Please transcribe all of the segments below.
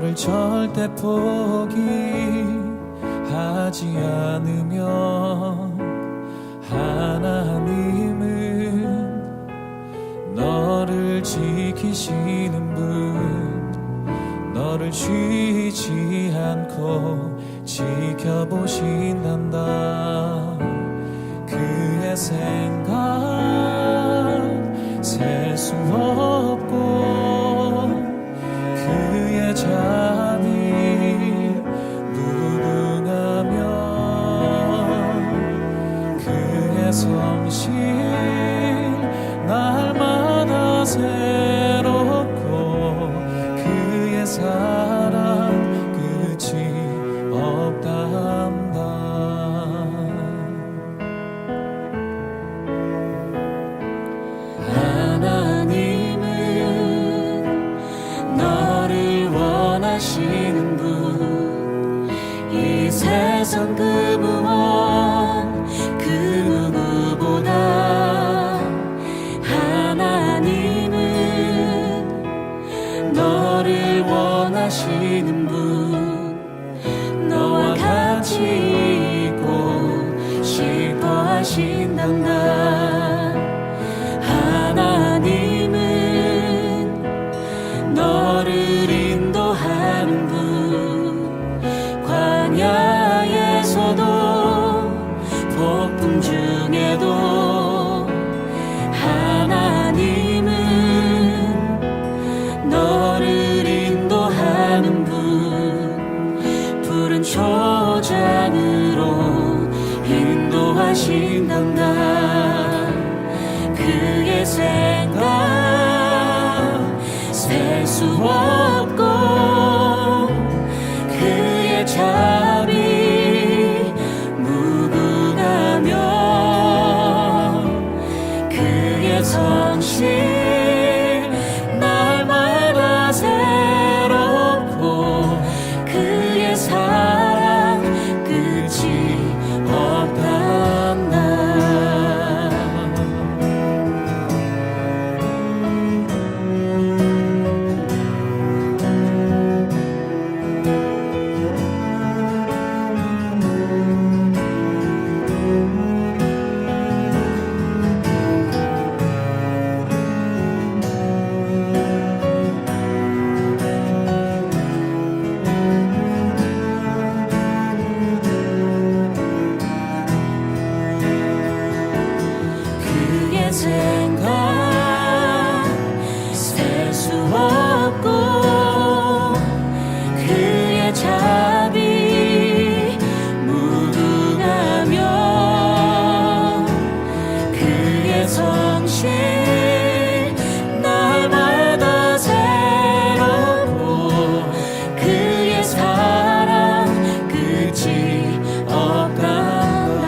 너를 절대 포기하지 않으면 하나님은 너를 지키시는 분, 너를 쉬지 않고 지켜보신단다. 그의 생각 셀 수 없고 그의 자비 무궁하며 그의 성실 날마다 새롭고 그의 사랑 끝이 없단다. 하나님은 너를 원하시는 분, 이 세상 그 무엇 그 누구보다 하나님은 너를 원하시는 분, 너와 같이 있고 싶어 하신단다. 하나님은 너를 인도하는 분, 광야에서도 폭풍 중에도 하나님은 너를 인도하는 분, 푸른 초장으로 인도하신단다. 그의 생각 셀 수 없고 그의 자비 무궁하며 그의 성실 날마다 새롭고 그의 사랑 끝이 없단다. 그의 생각 셀 수 없고 그의 자비 무궁하며 그의 성실 날마다 새롭고 그의 사랑 끝이 없단다.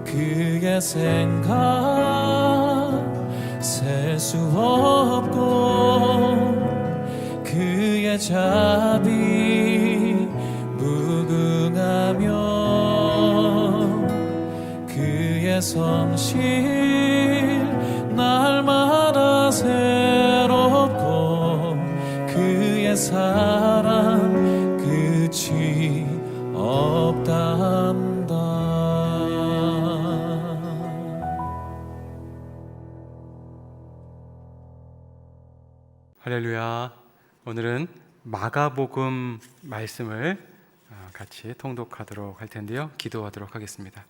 그의 생각 셀 수 없고 그의 자비 무궁하며 그의 성실 날마다 새롭고 그의 사랑 끝이 없단다. 할렐루야. 오늘은 마가복음 말씀을 같이 통독하도록 할 텐데요. 기도하도록 하겠습니다.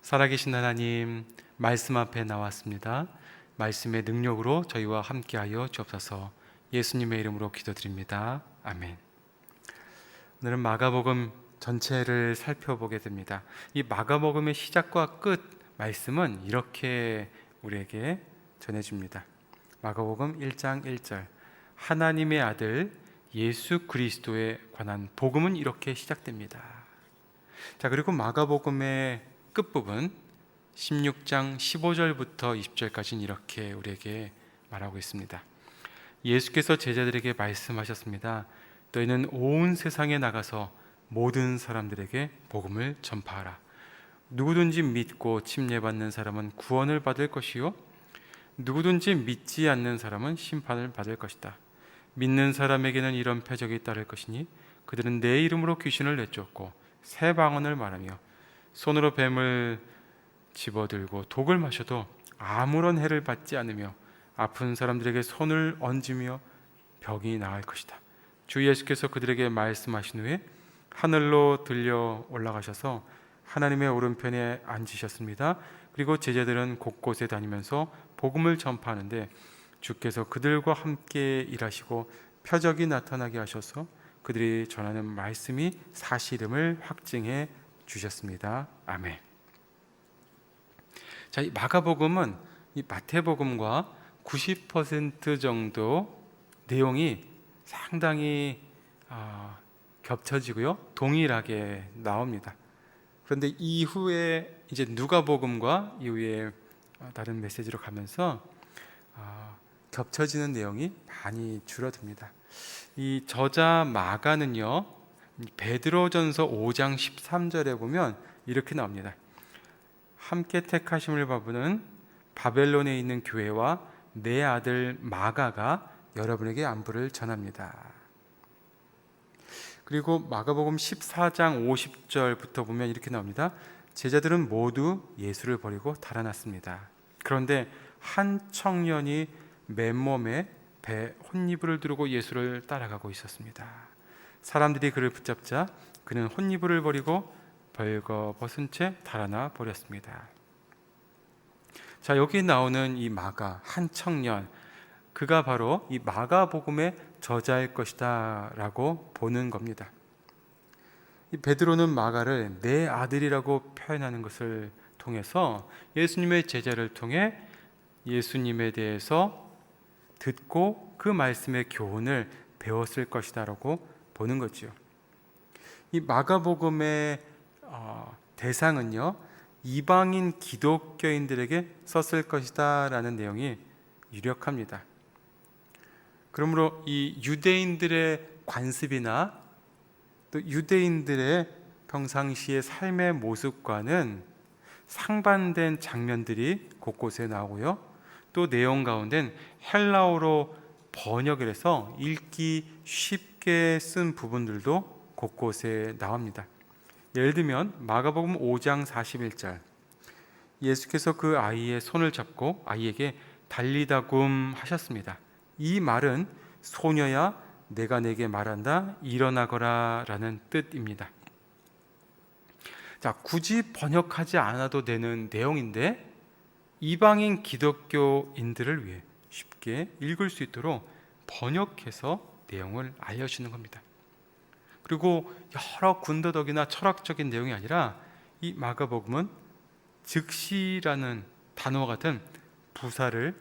살아계신 하나님, 말씀 앞에 나왔습니다. 말씀의 능력으로 저희와 함께하여 주옵소서. 예수님의 이름으로 기도드립니다. 아멘. 오늘은 마가복음 전체를 살펴보게 됩니다. 이 마가복음의 시작과 끝 말씀은 이렇게 우리에게 전해줍니다. 마가복음 1장 1절, 하나님의 아들 예수 그리스도에 관한 복음은 이렇게 시작됩니다. 자, 그리고 마가복음의 끝부분 16장 15절부터 20절까지는 이렇게 우리에게 말하고 있습니다. 예수께서 제자들에게 말씀하셨습니다. 너희는 온 세상에 나가서 모든 사람들에게 복음을 전파하라. 누구든지 믿고 침례받는 사람은 구원을 받을 것이요 누구든지 믿지 않는 사람은 심판을 받을 것이다. 믿는 사람에게는 이런 표적이 따를 것이니 그들은 내 이름으로 귀신을 내쫓고 새 방언을 말하며 손으로 뱀을 집어들고 독을 마셔도 아무런 해를 받지 않으며 아픈 사람들에게 손을 얹으며 병이 나을 것이다. 주 예수께서 그들에게 말씀하신 후에 하늘로 들려 올라가셔서 하나님의 오른편에 앉으셨습니다. 그리고 제자들은 곳곳에 다니면서 복음을 전파하는데 주께서 그들과 함께 일하시고 표적이 나타나게 하셔서 그들이 전하는 말씀이 사실임을 확증해 주셨습니다. 아멘. 자, 이 마가복음은 이 마태복음과 90% 정도 내용이 상당히 겹쳐지고요, 동일하게 나옵니다. 그런데 이후에 이제 누가복음과 이후에 다른 메시지로 가면서 겹쳐지는 내용이 많이 줄어듭니다. 이 저자 마가는요, 베드로전서 5장 13절에 보면 이렇게 나옵니다. 함께 택하심을 받는 바벨론에 있는 교회와 내 아들 마가가 여러분에게 안부를 전합니다. 그리고 마가복음 14장 50절부터 보면 이렇게 나옵니다. 제자들은 모두 예수를 버리고 달아났습니다. 그런데 한 청년이 맨몸에 배 혼이불을 두르고 예수를 따라가고 있었습니다. 사람들이 그를 붙잡자 그는 혼이불을 버리고 벌거벗은 채 달아나 버렸습니다. 자, 여기 나오는 이 마가, 한 청년, 그가 바로 이 마가복음의 저자일 것이다 라고 보는 겁니다. 이 베드로는 마가를 내 아들이라고 표현하는 것을 통해서 예수님의 제자를 통해 예수님에 대해서 듣고 그 말씀의 교훈을 배웠을 것이다 라고 보는 거죠. 이 마가복음의 대상은요, 이방인 기독교인들에게 썼을 것이다 라는 내용이 유력합니다. 그러므로 이 유대인들의 관습이나 또 유대인들의 평상시의 삶의 모습과는 상반된 장면들이 곳곳에 나오고요, 또 내용 가운데는 헬라어로 번역을 해서 읽기 쉽게 쓴 부분들도 곳곳에 나옵니다. 예를 들면 마가복음 5장 41절, 예수께서 그 아이의 손을 잡고 아이에게 달리다굼 하셨습니다. 이 말은 소녀야 내가 내게 말한다 일어나거라 라는 뜻입니다. 자, 굳이 번역하지 않아도 되는 내용인데 이방인 기독교인들을 위해 쉽게 읽을 수 있도록 번역해서 내용을 알려주는 겁니다. 그리고 여러 군더더기나 철학적인 내용이 아니라 이 마가복음은 즉시라는 단어와 같은 부사를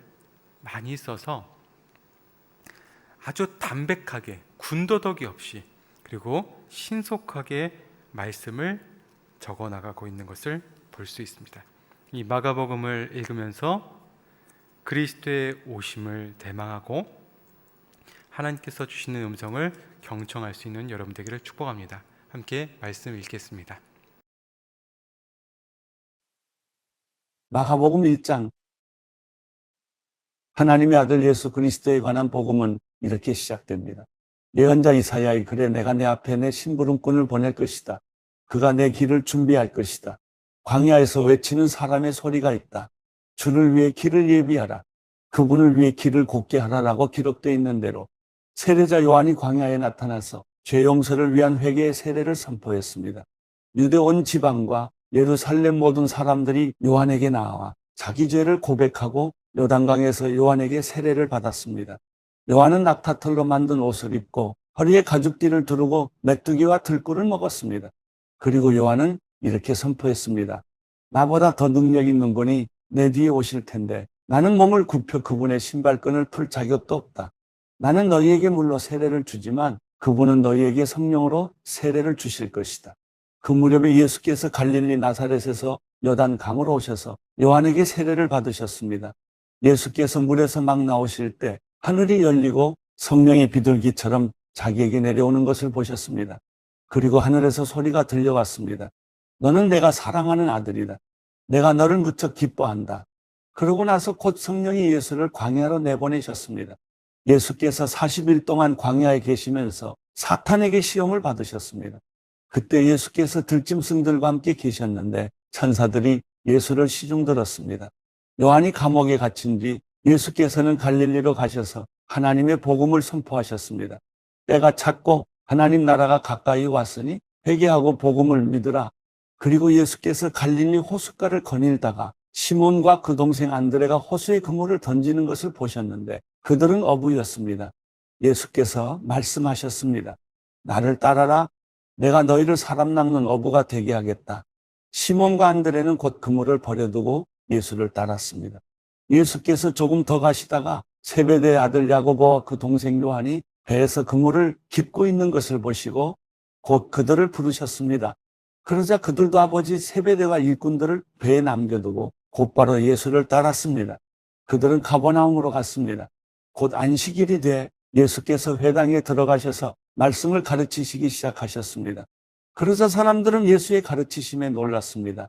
많이 써서 아주 담백하게 군더더기 없이 그리고 신속하게 말씀을 적어 나가고 있는 것을 볼 수 있습니다. 이 마가복음을 읽으면서 그리스도의 오심을 대망하고 하나님께서 주시는 음성을 경청할 수 있는 여러분 되기를 축복합니다. 함께 말씀을 읽겠습니다. 마가복음 1장, 하나님의 아들 예수 그리스도에 관한 복음은 이렇게 시작됩니다. 예언자 이사야의 글에 내가 내 앞에 내 심부름꾼을 보낼 것이다. 그가 내 길을 준비할 것이다. 광야에서 외치는 사람의 소리가 있다. 주를 위해 길을 예비하라. 그분을 위해 길을 곧게 하라라고 기록되어 있는 대로 세례자 요한이 광야에 나타나서 죄 용서를 위한 회개의 세례를 선포했습니다. 유대 온 지방과 예루살렘 모든 사람들이 요한에게 나와 자기 죄를 고백하고 요단강에서 요한에게 세례를 받았습니다. 요한은 낙타털로 만든 옷을 입고 허리에 가죽띠를 두르고 메뚜기와 들꿀을 먹었습니다. 그리고 요한은 이렇게 선포했습니다. 나보다 더 능력 있는 분이 내 뒤에 오실 텐데 나는 몸을 굽혀 그분의 신발끈을 풀 자격도 없다. 나는 너희에게 물로 세례를 주지만 그분은 너희에게 성령으로 세례를 주실 것이다. 그 무렵에 예수께서 갈릴리 나사렛에서 요단강으로 오셔서 요한에게 세례를 받으셨습니다. 예수께서 물에서 막 나오실 때 하늘이 열리고 성령의 비둘기처럼 자기에게 내려오는 것을 보셨습니다. 그리고 하늘에서 소리가 들려왔습니다. 너는 내가 사랑하는 아들이다. 내가 너를 무척 기뻐한다. 그러고 나서 곧 성령이 예수를 광야로 내보내셨습니다. 예수께서 40일 동안 광야에 계시면서 사탄에게 시험을 받으셨습니다. 그때 예수께서 들짐승들과 함께 계셨는데 천사들이 예수를 시중들었습니다. 요한이 감옥에 갇힌 뒤 예수께서는 갈릴리로 가셔서 하나님의 복음을 선포하셨습니다. 때가 찼고 하나님 나라가 가까이 왔으니 회개하고 복음을 믿으라. 그리고 예수께서 갈릴리 호숫가를 거닐다가 시몬과 그 동생 안드레가 호수에 그물을 던지는 것을 보셨는데 그들은 어부였습니다. 예수께서 말씀하셨습니다. 나를 따라라. 내가 너희를 사람 낚는 어부가 되게 하겠다. 시몬과 안드레는 곧 그물을 버려두고 예수를 따랐습니다. 예수께서 조금 더 가시다가 세베대의 아들 야고보와 그 동생 요한이 배에서 그물을 깁고 있는 것을 보시고 곧 그들을 부르셨습니다. 그러자 그들도 아버지 세베대와 일꾼들을 배에 남겨두고 곧바로 예수를 따랐습니다. 그들은 가버나움으로 갔습니다. 곧 안식일이 돼 예수께서 회당에 들어가셔서 말씀을 가르치시기 시작하셨습니다. 그러자 사람들은 예수의 가르치심에 놀랐습니다.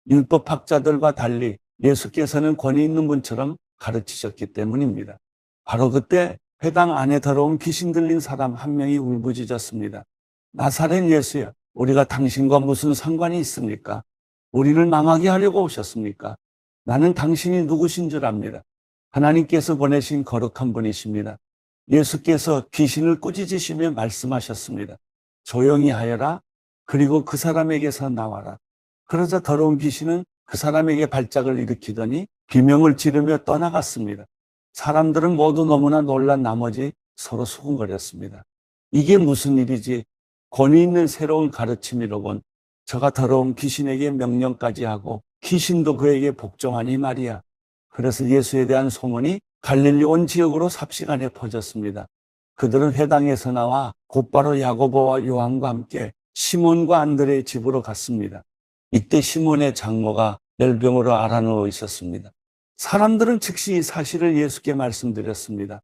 율법학자들과 달리 예수께서는 권위 있는 분처럼 가르치셨기 때문입니다. 바로 그때 회당 안에 들어온 귀신 들린 사람 한 명이 울부짖었습니다. 나사렛 예수여, 우리가 당신과 무슨 상관이 있습니까? 우리를 망하게 하려고 오셨습니까? 나는 당신이 누구신 줄 압니다. 하나님께서 보내신 거룩한 분이십니다. 예수께서 귀신을 꾸짖으시며 말씀하셨습니다. 조용히 하여라. 그리고 그 사람에게서 나와라. 그러자 더러운 귀신은 그 사람에게 발작을 일으키더니 비명을 지르며 떠나갔습니다. 사람들은 모두 너무나 놀란 나머지 서로 수군거렸습니다. 이게 무슨 일이지? 권위 있는 새로운 가르침이로군. 저가 더러운 귀신에게 명령까지 하고 귀신도 그에게 복종하니 말이야. 그래서 예수에 대한 소문이 갈릴리 온 지역으로 삽시간에 퍼졌습니다. 그들은 회당에서 나와 곧바로 야고보와 요한과 함께 시몬과 안드레의 집으로 갔습니다. 이때 시몬의 장모가 열병으로 앓아누워 있었습니다. 사람들은 즉시 이 사실을 예수께 말씀드렸습니다.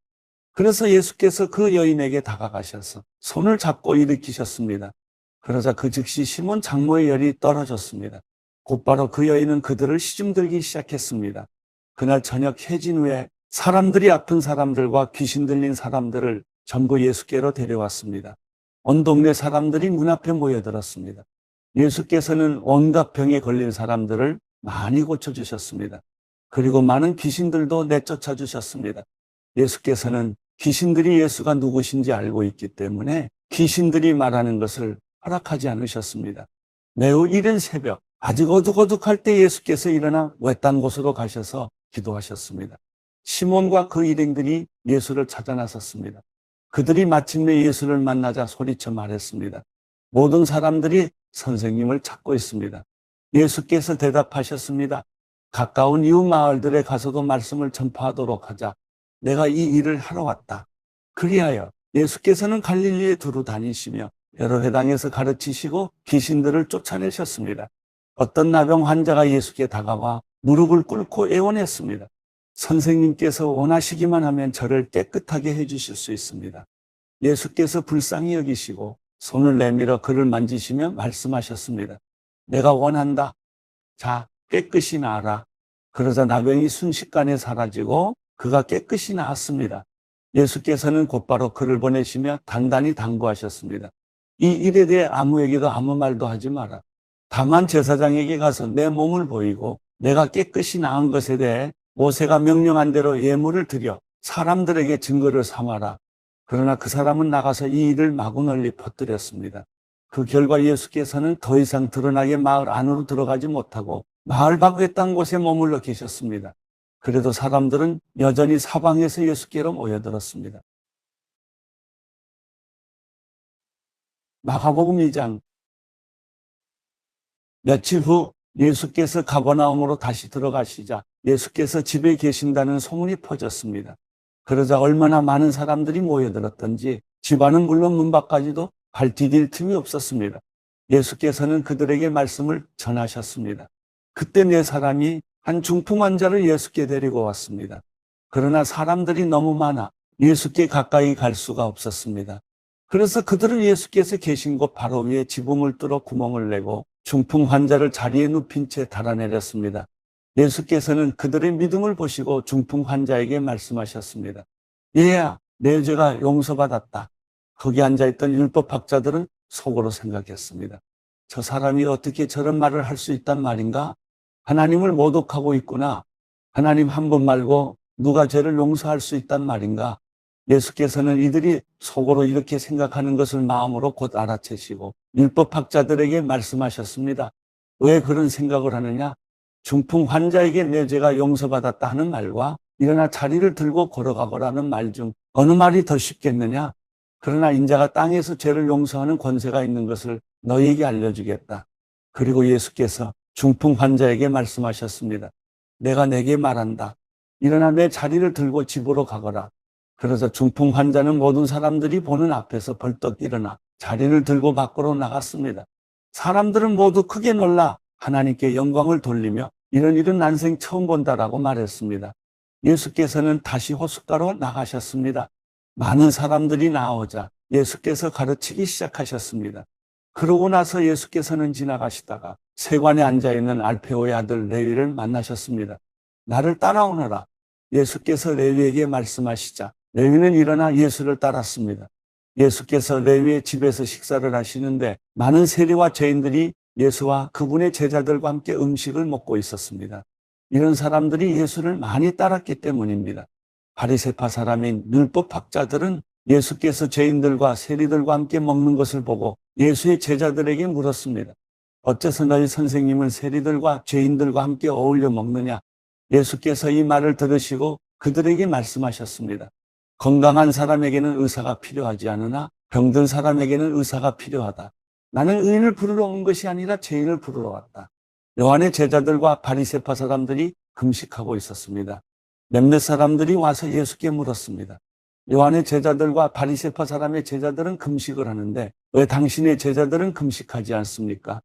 그래서 예수께서 그 여인에게 다가가셔서 손을 잡고 일으키셨습니다. 그러자 그 즉시 시몬 장모의 열이 떨어졌습니다. 곧바로 그 여인은 그들을 시중들기 시작했습니다. 그날 저녁 해진 후에 사람들이 아픈 사람들과 귀신 들린 사람들을 전부 예수께로 데려왔습니다. 온 동네 사람들이 문 앞에 모여들었습니다. 예수께서는 온갖 병에 걸린 사람들을 많이 고쳐주셨습니다. 그리고 많은 귀신들도 내쫓아 주셨습니다. 예수께서는 귀신들이 예수가 누구신지 알고 있기 때문에 귀신들이 말하는 것을 허락하지 않으셨습니다. 매우 이른 새벽, 아직 어둑어둑할 때 예수께서 일어나 외딴 곳으로 가셔서 기도하셨습니다. 시몬과 그 일행들이 예수를 찾아 나섰습니다. 그들이 마침내 예수를 만나자 소리쳐 말했습니다. 모든 사람들이 선생님을 찾고 있습니다. 예수께서 대답하셨습니다. 가까운 이웃 마을들에 가서도 말씀을 전파하도록 하자. 내가 이 일을 하러 왔다. 그리하여 예수께서는 갈릴리에 두루 다니시며 여러 회당에서 가르치시고 귀신들을 쫓아내셨습니다. 어떤 나병 환자가 예수께 다가와 무릎을 꿇고 애원했습니다. 선생님께서 원하시기만 하면 저를 깨끗하게 해주실 수 있습니다. 예수께서 불쌍히 여기시고 손을 내밀어 그를 만지시며 말씀하셨습니다. 내가 원한다. 자, 깨끗이 나아라. 그러자 나병이 순식간에 사라지고 그가 깨끗이 나았습니다. 예수께서는 곧바로 그를 보내시며 단단히 당부하셨습니다. 이 일에 대해 아무에게도 아무 말도 하지 마라. 다만 제사장에게 가서 내 몸을 보이고 내가 깨끗이 나은 것에 대해 모세가 명령한 대로 예물을 드려 사람들에게 증거를 삼아라. 그러나 그 사람은 나가서 이 일을 마구 널리 퍼뜨렸습니다. 그 결과 예수께서는 더 이상 드러나게 마을 안으로 들어가지 못하고 마을 밖 외딴 곳에 머물러 계셨습니다. 그래도 사람들은 여전히 사방에서 예수께로 모여들었습니다. 마가복음 2장. 며칠 후 예수께서 가버나움으로 다시 들어가시자 예수께서 집에 계신다는 소문이 퍼졌습니다. 그러자 얼마나 많은 사람들이 모여들었던지 집안은 물론 문 밖까지도 발 디딜 틈이 없었습니다. 예수께서는 그들에게 말씀을 전하셨습니다. 그때 네 사람이 한 중풍 환자를 예수께 데리고 왔습니다. 그러나 사람들이 너무 많아 예수께 가까이 갈 수가 없었습니다. 그래서 그들은 예수께서 계신 곳 바로 위에 지붕을 뚫어 구멍을 내고 중풍 환자를 자리에 눕힌 채 달아내렸습니다. 예수께서는 그들의 믿음을 보시고 중풍 환자에게 말씀하셨습니다. 얘야, 내 죄가 용서받았다. 거기 앉아있던 율법학자들은 속으로 생각했습니다. 저 사람이 어떻게 저런 말을 할 수 있단 말인가? 하나님을 모독하고 있구나. 하나님 한 분 말고 누가 죄를 용서할 수 있단 말인가? 예수께서는 이들이 속으로 이렇게 생각하는 것을 마음으로 곧 알아채시고 율법학자들에게 말씀하셨습니다. 왜 그런 생각을 하느냐? 중풍 환자에게 내 죄가 용서받았다 하는 말과 일어나 자리를 들고 걸어가거라는 말 중 어느 말이 더 쉽겠느냐? 그러나 인자가 땅에서 죄를 용서하는 권세가 있는 것을 너희에게 알려주겠다. 그리고 예수께서 중풍 환자에게 말씀하셨습니다. 내가 내게 말한다. 일어나 내 자리를 들고 집으로 가거라. 그래서 중풍 환자는 모든 사람들이 보는 앞에서 벌떡 일어나 자리를 들고 밖으로 나갔습니다. 사람들은 모두 크게 놀라 하나님께 영광을 돌리며 이런 일은 난생 처음 본다라고 말했습니다. 예수께서는 다시 호숫가로 나가셨습니다. 많은 사람들이 나오자 예수께서 가르치기 시작하셨습니다. 그러고 나서 예수께서는 지나가시다가 세관에 앉아있는 알페오의 아들 레위를 만나셨습니다. 나를 따라오너라. 예수께서 레위에게 말씀하시자 레위는 일어나 예수를 따랐습니다. 예수께서 레위의 집에서 식사를 하시는데 많은 세리와 죄인들이 예수와 그분의 제자들과 함께 음식을 먹고 있었습니다. 이런 사람들이 예수를 많이 따랐기 때문입니다. 바리새파 사람인 율법학자들은 예수께서 죄인들과 세리들과 함께 먹는 것을 보고 예수의 제자들에게 물었습니다. 어째서 너희 선생님은 세리들과 죄인들과 함께 어울려 먹느냐? 예수께서 이 말을 들으시고 그들에게 말씀하셨습니다. 건강한 사람에게는 의사가 필요하지 않으나 병든 사람에게는 의사가 필요하다. 나는 의인을 부르러 온 것이 아니라 죄인을 부르러 왔다. 요한의 제자들과 바리새파 사람들이 금식하고 있었습니다. 몇몇 사람들이 와서 예수께 물었습니다. 요한의 제자들과 바리새파 사람의 제자들은 금식을 하는데 왜 당신의 제자들은 금식하지 않습니까?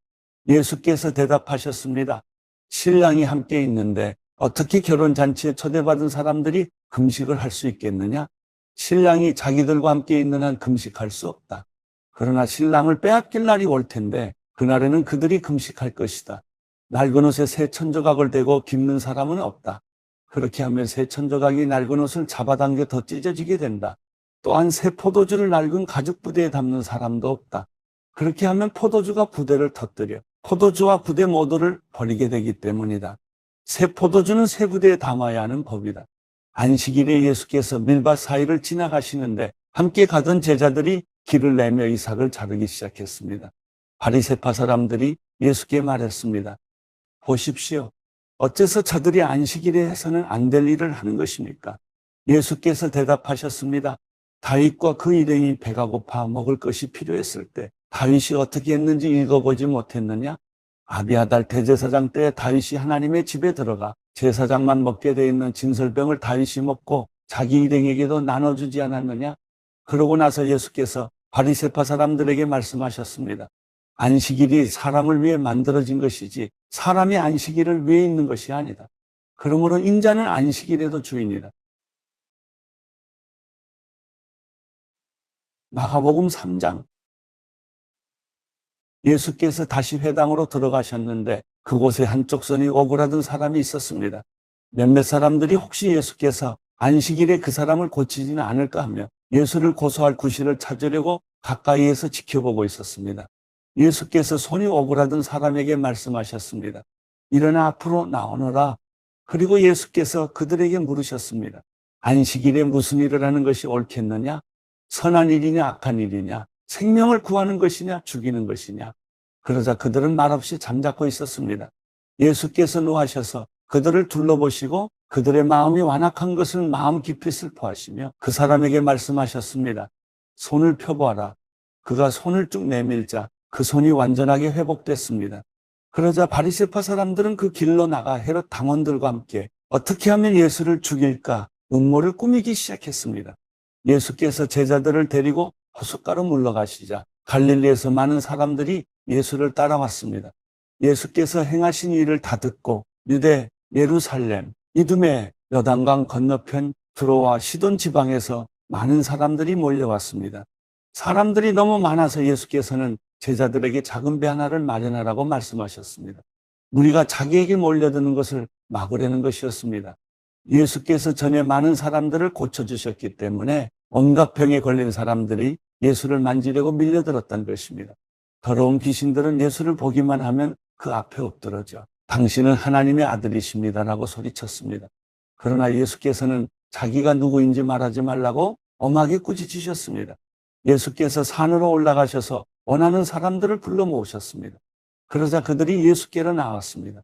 예수께서 대답하셨습니다. 신랑이 함께 있는데 어떻게 결혼잔치에 초대받은 사람들이 금식을 할 수 있겠느냐? 신랑이 자기들과 함께 있는 한 금식할 수 없다. 그러나 신랑을 빼앗길 날이 올 텐데 그날에는 그들이 금식할 것이다. 낡은 옷에 새 천조각을 대고 깁는 사람은 없다. 그렇게 하면 새 천조각이 낡은 옷을 잡아당겨 더 찢어지게 된다. 또한 새 포도주를 낡은 가죽 부대에 담는 사람도 없다. 그렇게 하면 포도주가 부대를 터뜨려 포도주와 부대 모두를 버리게 되기 때문이다. 새 포도주는 새 부대에 담아야 하는 법이다. 안식일에 예수께서 밀밭 사이를 지나가시는데 함께 가던 제자들이 길을 내며 이삭을 자르기 시작했습니다. 바리새파 사람들이 예수께 말했습니다. 보십시오. 어째서 저들이 안식일에 해서는 안 될 일을 하는 것입니까? 예수께서 대답하셨습니다. 다윗과 그 일행이 배가 고파 먹을 것이 필요했을 때 다윗이 어떻게 했는지 읽어보지 못했느냐? 아비아달 대제사장 때 다윗이 하나님의 집에 들어가 제사장만 먹게 돼 있는 진설병을 다윗이 먹고 자기 일행에게도 나눠주지 않았느냐? 그러고 나서 예수께서 바리새파 사람들에게 말씀하셨습니다. 안식일이 사람을 위해 만들어진 것이지 사람이 안식일을 위해 있는 것이 아니다. 그러므로 인자는 안식일에도 주인이다. 마가복음 3장. 예수께서 다시 회당으로 들어가셨는데 그곳에 한쪽 손이 오그라든 사람이 있었습니다. 몇몇 사람들이 혹시 예수께서 안식일에 그 사람을 고치지는 않을까 하며 예수를 고소할 구실을 찾으려고 가까이에서 지켜보고 있었습니다. 예수께서 손이 오그라든 사람에게 말씀하셨습니다. 일어나 앞으로 나오너라. 그리고 예수께서 그들에게 물으셨습니다. 안식일에 무슨 일을 하는 것이 옳겠느냐? 선한 일이냐 악한 일이냐? 생명을 구하는 것이냐 죽이는 것이냐? 그러자 그들은 말없이 잠자코 있었습니다. 예수께서 노하셔서 그들을 둘러보시고 그들의 마음이 완악한 것을 마음 깊이 슬퍼하시며 그 사람에게 말씀하셨습니다. 손을 펴보아라. 그가 손을 쭉 내밀자 그 손이 완전하게 회복됐습니다. 그러자 바리새파 사람들은 그 길로 나가 헤롯 당원들과 함께 어떻게 하면 예수를 죽일까 음모를 꾸미기 시작했습니다. 예수께서 제자들을 데리고 호숫가로 물러가시자 갈릴리에서 많은 사람들이 예수를 따라왔습니다. 예수께서 행하신 일을 다 듣고 유대, 예루살렘, 이두메, 요단강 건너편 두로와 시돈 지방에서 많은 사람들이 몰려왔습니다. 사람들이 너무 많아서 예수께서는 제자들에게 작은 배 하나를 마련하라고 말씀하셨습니다. 무리가 자기에게 몰려드는 것을 막으려는 것이었습니다. 예수께서 전에 많은 사람들을 고쳐주셨기 때문에 온갖 병에 걸린 사람들이 예수를 만지려고 밀려들었던 것입니다. 더러운 귀신들은 예수를 보기만 하면 그 앞에 엎드러져 당신은 하나님의 아들이십니다라고 소리쳤습니다. 그러나 예수께서는 자기가 누구인지 말하지 말라고 엄하게 꾸짖으셨습니다. 예수께서 산으로 올라가셔서 원하는 사람들을 불러 모으셨습니다. 그러자 그들이 예수께로 나왔습니다.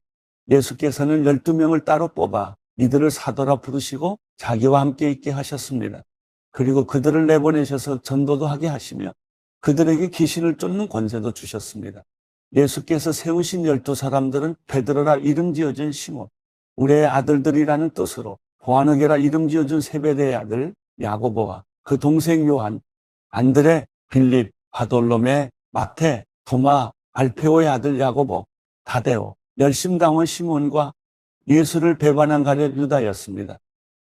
예수께서는 12명을 따로 뽑아 이들을 사도라 부르시고 자기와 함께 있게 하셨습니다. 그리고 그들을 내보내셔서 전도도 하게 하시며 그들에게 귀신을 쫓는 권세도 주셨습니다. 예수께서 세우신 12사람들은 베드로라 이름 지어준 시몬, 우리의 아들들이라는 뜻으로 보아너게라 이름 지어준 세베대의 아들 야고보와 그 동생 요한, 안드레, 빌립, 바돌로메, 마태, 도마, 알페오의 아들 야고보, 다데오, 열심당원 시몬과 예수를 배반한 가룟 유다였습니다.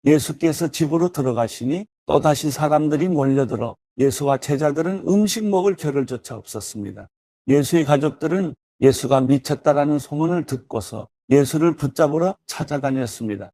예수께서 집으로 들어가시니 또다시 사람들이 몰려들어 예수와 제자들은 음식 먹을 겨를조차 없었습니다. 예수의 가족들은 예수가 미쳤다라는 소문을 듣고서 예수를 붙잡으러 찾아다녔습니다.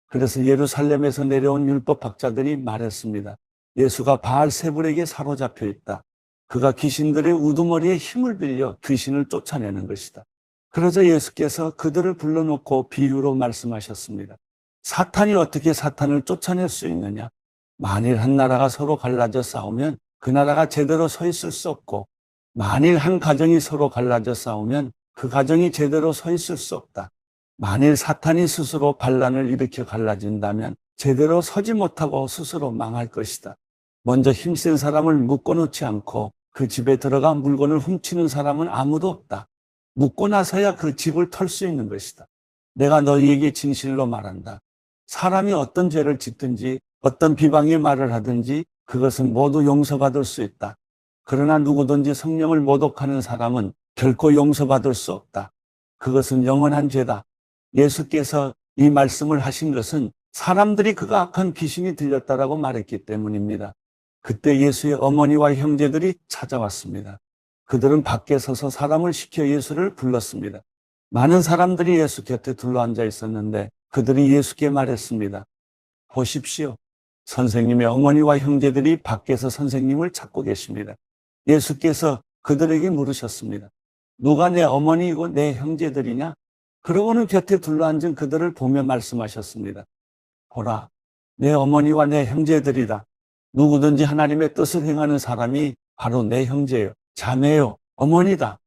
그래서 예루살렘에서 내려온 율법학자들이 말했습니다. 예수가 바알세불에게 사로잡혀 있다. 그가 귀신들의 우두머리에 힘을 빌려 귀신을 쫓아내는 것이다. 그러자 예수께서 그들을 불러놓고 비유로 말씀하셨습니다. 사탄이 어떻게 사탄을 쫓아낼 수 있느냐? 만일 한 나라가 서로 갈라져 싸우면 그 나라가 제대로 서 있을 수 없고, 만일 한 가정이 서로 갈라져 싸우면 그 가정이 제대로 서 있을 수 없다. 만일 사탄이 스스로 반란을 일으켜 갈라진다면 제대로 서지 못하고 스스로 망할 것이다. 먼저 힘센 사람을 묶어놓지 않고 그 집에 들어가 물건을 훔치는 사람은 아무도 없다. 묶고 나서야 그 집을 털 수 있는 것이다. 내가 너희에게 진실로 말한다. 사람이 어떤 죄를 짓든지 어떤 비방의 말을 하든지 그것은 모두 용서받을 수 있다. 그러나 누구든지 성령을 모독하는 사람은 결코 용서받을 수 없다. 그것은 영원한 죄다. 예수께서 이 말씀을 하신 것은 사람들이 그가 악한 귀신이 들렸다라고 말했기 때문입니다. 그때 예수의 어머니와 형제들이 찾아왔습니다. 그들은 밖에 서서 사람을 시켜 예수를 불렀습니다. 많은 사람들이 예수 곁에 둘러앉아 있었는데 그들이 예수께 말했습니다. 보십시오. 선생님의 어머니와 형제들이 밖에서 선생님을 찾고 계십니다. 예수께서 그들에게 물으셨습니다. 누가 내 어머니이고 내 형제들이냐? 그러고는 곁에 둘러앉은 그들을 보며 말씀하셨습니다. 보라, 내 어머니와 내 형제들이다. 누구든지 하나님의 뜻을 행하는 사람이 바로 내 형제요, 자매요, 어머니다.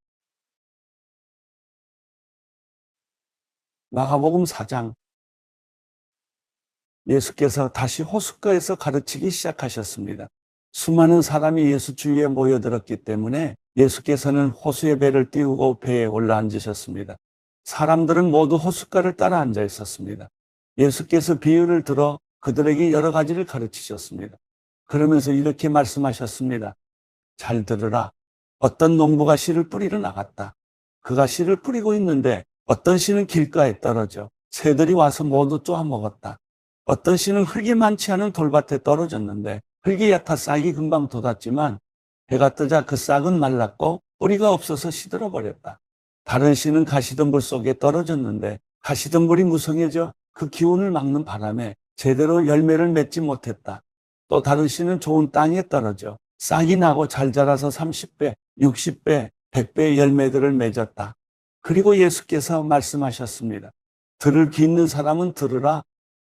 마가복음 4장. 예수께서 다시 호숫가에서 가르치기 시작하셨습니다. 수많은 사람이 예수 주위에 모여들었기 때문에 예수께서는 호수의 배를 띄우고 배에 올라앉으셨습니다. 사람들은 모두 호숫가를 따라 앉아 있었습니다. 예수께서 비유를 들어 그들에게 여러 가지를 가르치셨습니다. 그러면서 이렇게 말씀하셨습니다. 잘 들으라. 어떤 농부가 씨를 뿌리러 나갔다. 그가 씨를 뿌리고 있는데 어떤 씨는 길가에 떨어져 새들이 와서 모두 쪼아먹었다. 어떤 씨는 흙이 많지 않은 돌밭에 떨어졌는데 흙이 얕아 싹이 금방 돋았지만 해가 뜨자 그 싹은 말랐고 뿌리가 없어서 시들어 버렸다. 다른 씨는 가시덤불 속에 떨어졌는데 가시덤불이 무성해져 그 기운을 막는 바람에 제대로 열매를 맺지 못했다. 또 다른 씨는 좋은 땅에 떨어져 싹이 나고 잘 자라서 30배, 60배, 100배의 열매들을 맺었다. 그리고 예수께서 말씀하셨습니다. 들을 귀 있는 사람은 들으라.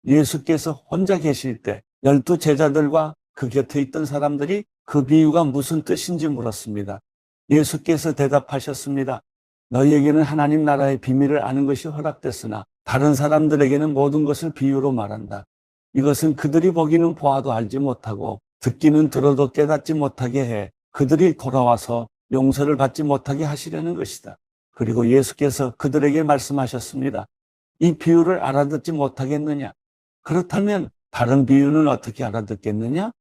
예수께서 혼자 계실 때 12 제자들과 그 곁에 있던 사람들이 그 비유가 무슨 뜻인지 물었습니다. 예수께서 대답하셨습니다. 너희에게는 하나님 나라의 비밀을 아는 것이 허락됐으나 다른 사람들에게는 모든 것을 비유로 말한다. 이것은 그들이 보기는 보아도 알지 못하고 듣기는 들어도 깨닫지 못하게 해 그들이 돌아와서 용서를 받지 못하게 하시려는 것이다. 그리고 예수께서 그들에게 말씀하셨습니다. 이 비유를 알아듣지 못하겠느냐? 그렇다면 다른 비유는 어떻게 알아듣겠느냐?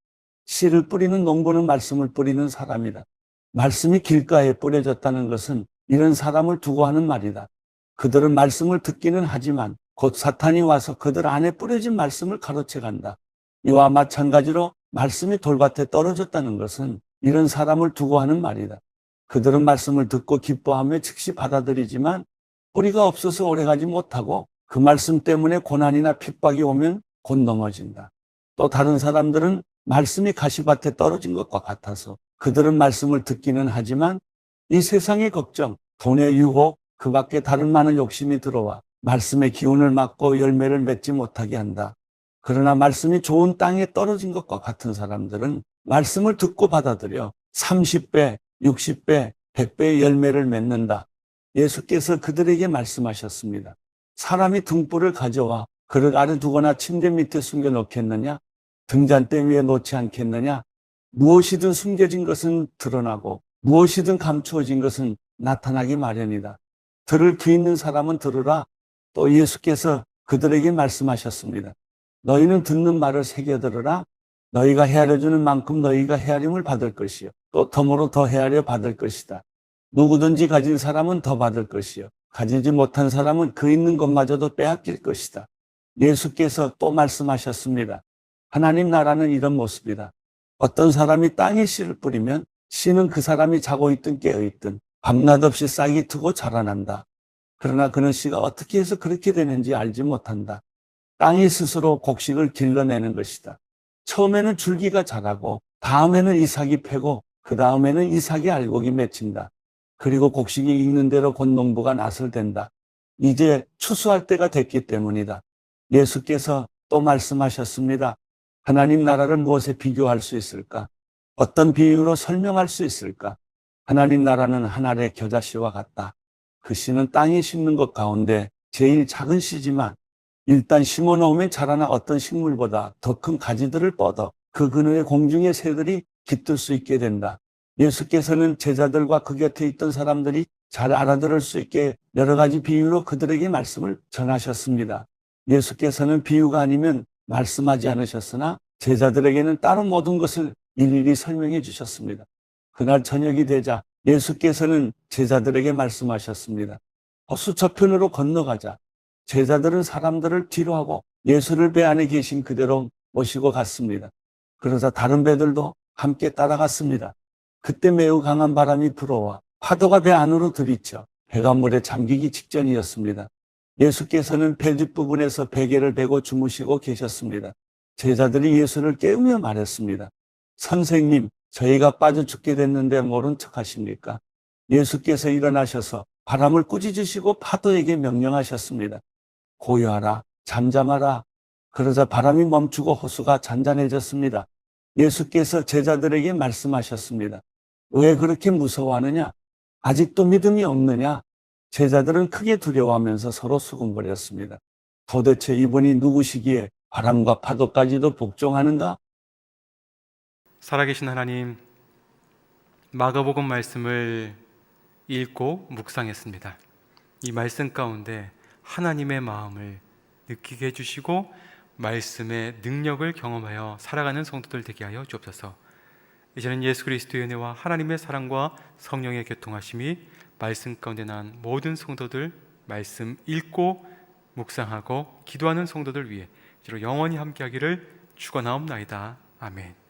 씨를 뿌리는 농부는 말씀을 뿌리는 사람이다. 말씀이 길가에 뿌려졌다는 것은 이런 사람을 두고 하는 말이다. 그들은 말씀을 듣기는 하지만 곧 사탄이 와서 그들 안에 뿌려진 말씀을 가로채 간다. 이와 마찬가지로 말씀이 돌밭에 떨어졌다는 것은 이런 사람을 두고 하는 말이다. 그들은 말씀을 듣고 기뻐하며 즉시 받아들이지만 뿌리가 없어서 오래가지 못하고 그 말씀 때문에 고난이나 핍박이 오면 곧 넘어진다. 또 다른 사람들은 말씀이 가시밭에 떨어진 것과 같아서 그들은 말씀을 듣기는 하지만 이 세상의 걱정, 돈의 유혹, 그 밖에 다른 많은 욕심이 들어와 말씀의 기운을 막고 열매를 맺지 못하게 한다. 그러나 말씀이 좋은 땅에 떨어진 것과 같은 사람들은 말씀을 듣고 받아들여 30배, 60배, 100배의 열매를 맺는다. 예수께서 그들에게 말씀하셨습니다. 사람이 등불을 가져와 그릇 아래 두거나 침대 밑에 숨겨 놓겠느냐? 등잔대 위에 놓지 않겠느냐? 무엇이든 숨겨진 것은 드러나고 무엇이든 감추어진 것은 나타나기 마련이다. 들을 귀 있는 사람은 들으라. 또 예수께서 그들에게 말씀하셨습니다. 너희는 듣는 말을 새겨 들으라. 너희가 헤아려주는 만큼 너희가 헤아림을 받을 것이요. 또 덤으로 더 헤아려 받을 것이다. 누구든지 가진 사람은 더 받을 것이요. 가지지 못한 사람은 그 있는 것마저도 빼앗길 것이다. 예수께서 또 말씀하셨습니다. 하나님 나라는 이런 모습이다. 어떤 사람이 땅에 씨를 뿌리면 씨는 그 사람이 자고 있든 깨어있든 밤낮 없이 싹이 트고 자라난다. 그러나 그는 씨가 어떻게 해서 그렇게 되는지 알지 못한다. 땅이 스스로 곡식을 길러내는 것이다. 처음에는 줄기가 자라고 다음에는 이삭이 패고 그 다음에는 이삭이 알곡이 맺힌다. 그리고 곡식이 익는 대로 곧 농부가 낫을 댄다. 이제 추수할 때가 됐기 때문이다. 예수께서 또 말씀하셨습니다. 하나님 나라를 무엇에 비교할 수 있을까? 어떤 비유로 설명할 수 있을까? 하나님 나라는 한 알의 겨자씨와 같다. 그 씨는 땅에 심는 것 가운데 제일 작은 씨지만 일단 심어놓으면 자라나 어떤 식물보다 더 큰 가지들을 뻗어 그 그늘에 공중의 새들이 깃들 수 있게 된다. 예수께서는 제자들과 그 곁에 있던 사람들이 잘 알아들을 수 있게 여러 가지 비유로 그들에게 말씀을 전하셨습니다. 예수께서는 비유가 아니면 말씀하지 않으셨으나 제자들에게는 따로 모든 것을 일일이 설명해 주셨습니다. 그날 저녁이 되자 예수께서는 제자들에게 말씀하셨습니다. 호수 저편으로 건너가자. 제자들은 사람들을 뒤로 하고 예수를 배 안에 계신 그대로 모시고 갔습니다. 그러자 다른 배들도 함께 따라갔습니다. 그때 매우 강한 바람이 불어와 파도가 배 안으로 들이쳐 배가 물에 잠기기 직전이었습니다. 예수께서는 배 뒷부분에서 베개를 베고 주무시고 계셨습니다. 제자들이 예수를 깨우며 말했습니다. 선생님, 저희가 빠져 죽게 됐는데 모른 척 하십니까? 예수께서 일어나셔서 바람을 꾸짖으시고 파도에게 명령하셨습니다. 고요하라, 잠잠하라. 그러자 바람이 멈추고 호수가 잔잔해졌습니다. 예수께서 제자들에게 말씀하셨습니다. 왜 그렇게 무서워하느냐? 아직도 믿음이 없느냐? 제자들은 크게 두려워하면서 서로 수군거렸습니다. 도대체 이분이 누구시기에 바람과 파도까지도 복종하는가? 살아계신 하나님, 마가복음 말씀을 읽고 묵상했습니다. 이 말씀 가운데 하나님의 마음을 느끼게 해주시고 말씀의 능력을 경험하여 살아가는 성도들 되게 하여 주옵소서. 이제는 예수 그리스도의 은혜와 하나님의 사랑과 성령의 교통하심이 말씀 가운데 난 모든 성도들, 말씀 읽고 묵상하고 기도하는 성도들 위해 이제로 영원히 함께하기를 축원하옵나이다. 아멘.